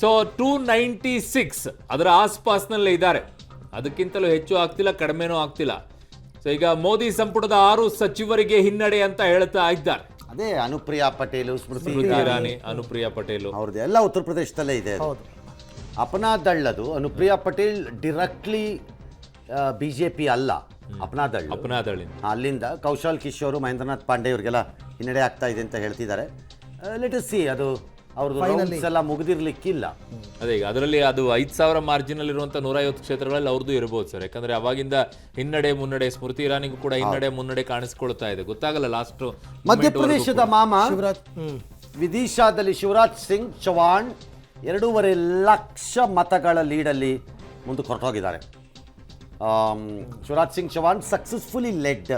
So 296 ಅದರ ಆಸ್ಪಾಸ್ನಲ್ಲೇ ಇದ್ದಾರೆ. ಅದಕ್ಕಿಂತಲೂ ಹೆಚ್ಚು ಆಗ್ತಿಲ್ಲ, ಕಡಿಮೆನೂ ಆಗ್ತಿಲ್ಲ. ಸೊ ಈಗ ಮೋದಿ ಸಂಪುಟದ 6 ಸಚಿವರಿಗೆ ಹಿನ್ನಡೆ ಅಂತ ಹೇಳ್ತಾ ಇದ್ದಾರೆ. ಅದೇ ಅನುಪ್ರಿಯಾ ಪಟೇಲ್, ಸ್ಮೃತಿ ಇರಾನಿ, ಅನುಪ್ರಿಯಾ ಪಟೇಲ್ ಅವ್ರದ್ದೆಲ್ಲ ಉತ್ತರ ಪ್ರದೇಶದಲ್ಲೇ ಇದೆ. ಅಪನಾದಳ್ಳದು ಅನುಪ್ರಿಯಾ ಪಟೇಲ್ ಡೈರೆಕ್ಟ್ಲಿ ಬಿಜೆಪಿ ಅಲ್ಲ, ಅಪನಾದಳ್ಳಿ ಅಲ್ಲಿಂದ ಕೌಶಲ್ ಕಿಶೋರ್, ಮಹೇಂದ್ರನಾಥ್ ಪಾಂಡೆ ಇವರಿಗೆಲ್ಲ ಹಿನ್ನಡೆ ಆಗ್ತಾ ಇದೆ ಅಂತ ಹೇಳ್ತಿದ್ದಾರೆ. ಲೆಟ್ ಅಸ್ ಸಿ, ಅದು ಅವ್ರದ್ದು ಎಲ್ಲ ಮುಗಿದಿರ್ಲಿಕ್ಕಿಲ್ಲ. ಅದೇ ಈಗ ಅದರಲ್ಲಿ ಅದು 5,000 ಮಾರ್ಜಿನ್ ಇರುವಂತ 150 ಕ್ಷೇತ್ರಗಳಲ್ಲಿ ಅವ್ರದ್ದು ಇರಬಹುದು ಸರ್. ಯಾಕಂದ್ರೆ ಅವಾಗಿಂದ ಹಿನ್ನಡೆ ಮುನ್ನಡೆ, ಸ್ಮೃತಿ ಇರಾನಿಗೂ ಕೂಡ ಹಿನ್ನಡೆ ಮುನ್ನಡೆ ಕಾಣಿಸ್ಕೊಳ್ತಾ ಇದೆ. ಗೊತ್ತಾಗಲ್ಲ ಲಾಸ್ಟ್. ಮಧ್ಯಪ್ರದೇಶದ ಮಾಮ ವಿದಿಶಾದಲ್ಲಿ ಶಿವರಾಜ್ ಸಿಂಗ್ ಚೌಹಾಣ್ 2.5 ಲಕ್ಷ ಮತಗಳ ಲೀಡಲ್ಲಿ ಮುಂದಕ್ಕೆ ಹೊರಟೋಗಿದ್ದಾರೆ. ಶಿವರಾಜ್ ಸಿಂಗ್ ಚೌಹಾಣ್ ಸಕ್ಸಸ್ಫುಲಿ ಲೆಡ್,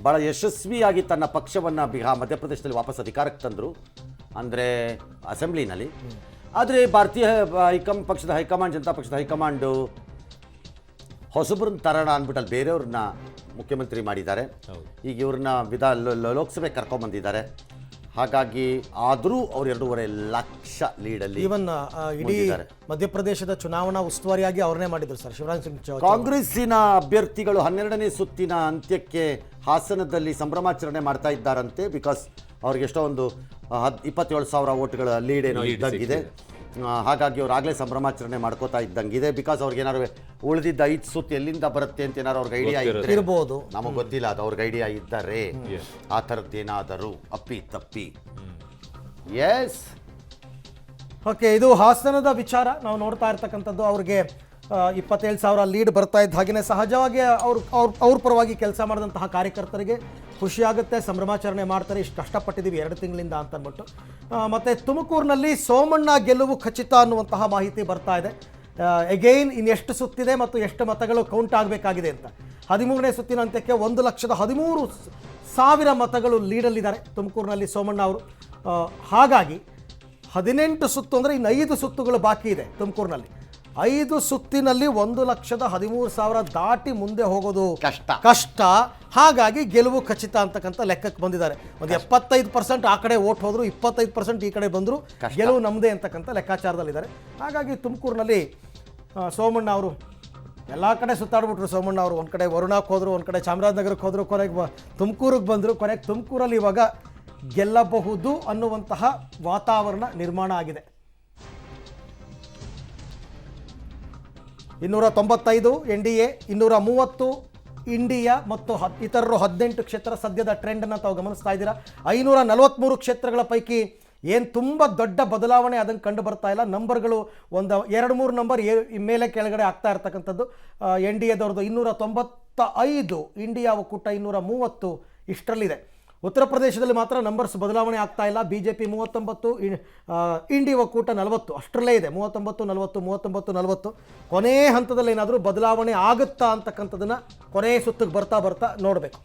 ಬಹಳ ಯಶಸ್ವಿಯಾಗಿ ತನ್ನ ಪಕ್ಷವನ್ನು ಮಧ್ಯಪ್ರದೇಶದಲ್ಲಿ ವಾಪಸ್ ಅಧಿಕಾರಕ್ಕೆ ತಂದರು, ಅಂದರೆ ಅಸೆಂಬ್ಲಿನಲ್ಲಿ. ಆದರೆ ಭಾರತೀಯ ಪಕ್ಷದ ಹೈಕಮಾಂಡ್, ಜನತಾ ಪಕ್ಷದ ಹೈಕಮಾಂಡು ಹೊಸಬ್ರನ್ನ ತರೋಣ ಅಂದ್ಬಿಟ್ಟು ಬೇರೆಯವ್ರನ್ನ ಮುಖ್ಯಮಂತ್ರಿ ಮಾಡಿದ್ದಾರೆ. ಈಗ ಇವ್ರನ್ನ ಲೋಕಸಭೆ ಕರ್ಕೊಂಡ್ಬಂದಿದ್ದಾರೆ. ಹಾಗಾಗಿ ಆದರೂ ಅವ್ರು 2.5 ಲಕ್ಷ ಲೀಡಲ್ಲಿ ಈವನ್ ಇಡೀ ಮಧ್ಯಪ್ರದೇಶದ ಚುನಾವಣಾ ಉಸ್ತುವಾರಿಯಾಗಿ ಅವ್ರನ್ನೇ ಮಾಡಿದ್ರು ಸರ್ ಶಿವರಾಜ್ ಸಿಂಗ್ ಚೌಹಾಣ್. ಕಾಂಗ್ರೆಸ್ಸಿನ ಅಭ್ಯರ್ಥಿಗಳು 12ನೇ ಸುತ್ತಿನ ಅಂತ್ಯಕ್ಕೆ ಹಾಸನದಲ್ಲಿ ಸಂಭ್ರಮಾಚರಣೆ ಮಾಡ್ತಾ ಇದ್ದಾರಂತೆ. ಬಿಕಾಸ್ ಅವ್ರಿಗೆ ಎಷ್ಟೋ ಒಂದು 27,000 ವೋಟ್ಗಳ ಲೀಡ್ ಏನೋ ಇದ್ದಂಗಿದೆ. ಹಾಗಾಗಿ ಅವ್ರು ಆಗಲೇ ಸಂಭ್ರಮಾಚರಣೆ ಮಾಡ್ಕೋತಾ ಇದ್ದಂಗಿದೆ. ಬಿಕಾಸ್ ಅವ್ರಿಗೆ ಏನಾದ್ರು ಉಳಿದಿದ್ದ 5 ಸುತ್ತು ಎಲ್ಲಿಂದ ಬರುತ್ತೆ ಅಂತ ಏನಾದ್ರು ಅವ್ರಿಗೆ ಐಡಿಯಾ ಇರ್ಬೋದು, ನಮಗೆ ಗೊತ್ತಿಲ್ಲ. ಅದು ಅವ್ರಿಗೆ ಐಡಿಯಾ ಇದ್ದಾರೆ, ಆ ಥರದ್ದೇನಾದರೂ ಅಪ್ಪಿ ತಪ್ಪಿ. ಎಸ್, ಓಕೆ, ಇದು ಹಾಸನದ ವಿಚಾರ ನಾವು ನೋಡ್ತಾ ಇರ್ತಕ್ಕಂಥದ್ದು. ಅವ್ರಿಗೆ 27,000 ಲೀಡ್ ಬರ್ತಾ ಇದ್ದ ಹಾಗೆಯೇ ಸಹಜವಾಗಿ ಅವ್ರ ಪರವಾಗಿ ಕೆಲಸ ಮಾಡಿದಂತಹ ಕಾರ್ಯಕರ್ತರಿಗೆ ಖುಷಿಯಾಗುತ್ತೆ, ಸಂಭ್ರಮಾಚರಣೆ ಮಾಡ್ತಾರೆ. ಇಷ್ಟು ಕಷ್ಟಪಟ್ಟಿದ್ದೀವಿ 2 ತಿಂಗಳಿಂದ ಅಂತ ಅಂದ್ಬಿಟ್ಟು. ಮತ್ತು ತುಮಕೂರಿನಲ್ಲಿ ಸೋಮಣ್ಣ ಗೆಲುವು ಖಚಿತ ಅನ್ನುವಂತಹ ಮಾಹಿತಿ ಬರ್ತಾ ಇದೆ. ಎಗೈನ್ ಇನ್ನೆಷ್ಟು ಸುತ್ತಿದೆ ಮತ್ತು ಎಷ್ಟು ಮತಗಳು ಕೌಂಟ್ ಆಗಬೇಕಾಗಿದೆ ಅಂತ. 13ನೇ ಸುತ್ತಿನ ಅಂತ್ಯಕ್ಕೆ 1,13,000 ಮತಗಳು ಲೀಡಲ್ಲಿದ್ದಾರೆ ತುಮಕೂರಿನಲ್ಲಿ ಸೋಮಣ್ಣ ಅವರು. ಹಾಗಾಗಿ 18 ಸುತ್ತು ಅಂದರೆ ಇನ್ನು 5 ಸುತ್ತುಗಳು ಬಾಕಿ ಇದೆ ತುಮಕೂರಿನಲ್ಲಿ. 5 ಸುತ್ತಿನಲ್ಲಿ 1,13,000 ದಾಟಿ ಮುಂದೆ ಹೋಗೋದು ಕಷ್ಟ. ಹಾಗಾಗಿ ಗೆಲುವು ಖಚಿತ ಅಂತಕ್ಕಂಥ ಲೆಕ್ಕಕ್ಕೆ ಬಂದಿದ್ದಾರೆ. ಒಂದು 75% ಆ ಕಡೆ ಓಟ್ ಹೋದ್ರು, 25% ಈ ಕಡೆ ಬಂದರು, ಗೆಲುವು ನಮ್ಮದೇ ಅಂತಕ್ಕಂಥ ಲೆಕ್ಕಾಚಾರದಲ್ಲಿದ್ದಾರೆ. ಹಾಗಾಗಿ ತುಮಕೂರಿನಲ್ಲಿ ಸೋಮಣ್ಣ ಅವರು ಎಲ್ಲ ಕಡೆ ಸುತ್ತಾಡ್ಬಿಟ್ರು. ಸೋಮಣ್ಣ ಅವರು ಒಂದು ಕಡೆ ವರುಣಕ್ಕೆ ಹೋದರು, ಒಂದು ಕಡೆ ಚಾಮರಾಜನಗರಕ್ಕೆ ಹೋದರು, ಕೊನೆಗೆ ತುಮಕೂರಿಗೆ ಬಂದರು. ಕೊನೆಗೆ ತುಮಕೂರಲ್ಲಿ ಇವಾಗ ಗೆಲ್ಲಬಹುದು ಅನ್ನುವಂತಹ ವಾತಾವರಣ ನಿರ್ಮಾಣ ಆಗಿದೆ. 295 NDA, 230 ಇಂಡಿಯಾ ಮತ್ತು ಇತರರು 18 ಕ್ಷೇತ್ರ ಸದ್ಯದ ಟ್ರೆಂಡನ್ನು ತಾವು ಗಮನಿಸ್ತಾ ಇದ್ದೀರಾ. 543 ಕ್ಷೇತ್ರಗಳ ಪೈಕಿ ಏನು ತುಂಬ ದೊಡ್ಡ ಬದಲಾವಣೆ ಅದನ್ನು ಕಂಡು ಬರ್ತಾ ಇಲ್ಲ. ನಂಬರ್ಗಳು ಒಂದು 2-3 ನಂಬರ್ ಮೇಲೆ ಕೆಳಗಡೆ ಆಗ್ತಾ ಇರ್ತಕ್ಕಂಥದ್ದು. NDAದವ್ರದ್ದು 295, ಇಂಡಿಯಾ ಒಕ್ಕೂಟ 230 ಇಷ್ಟರಲ್ಲಿದೆ. ಉತ್ತರ ಪ್ರದೇಶದಲ್ಲಿ ಮಾತ್ರ ನಂಬರ್ಸ್ ಬದಲಾವಣೆ ಆಗ್ತಾ ಇಲ್ಲ. BJP 39, ಇಂಡಿಯಾ ಒಕ್ಕೂಟ 40 ಅಷ್ಟರಲ್ಲೇ ಇದೆ. 39-40 ಕೊನೆ ಹಂತದಲ್ಲಿ ಏನಾದರೂ ಬದಲಾವಣೆ ಆಗುತ್ತಾ ಅಂತಕ್ಕಂಥದ್ದನ್ನು ಕೊನೆ ಸುತ್ತಿಗೆ ಬರ್ತಾ ನೋಡಬೇಕು.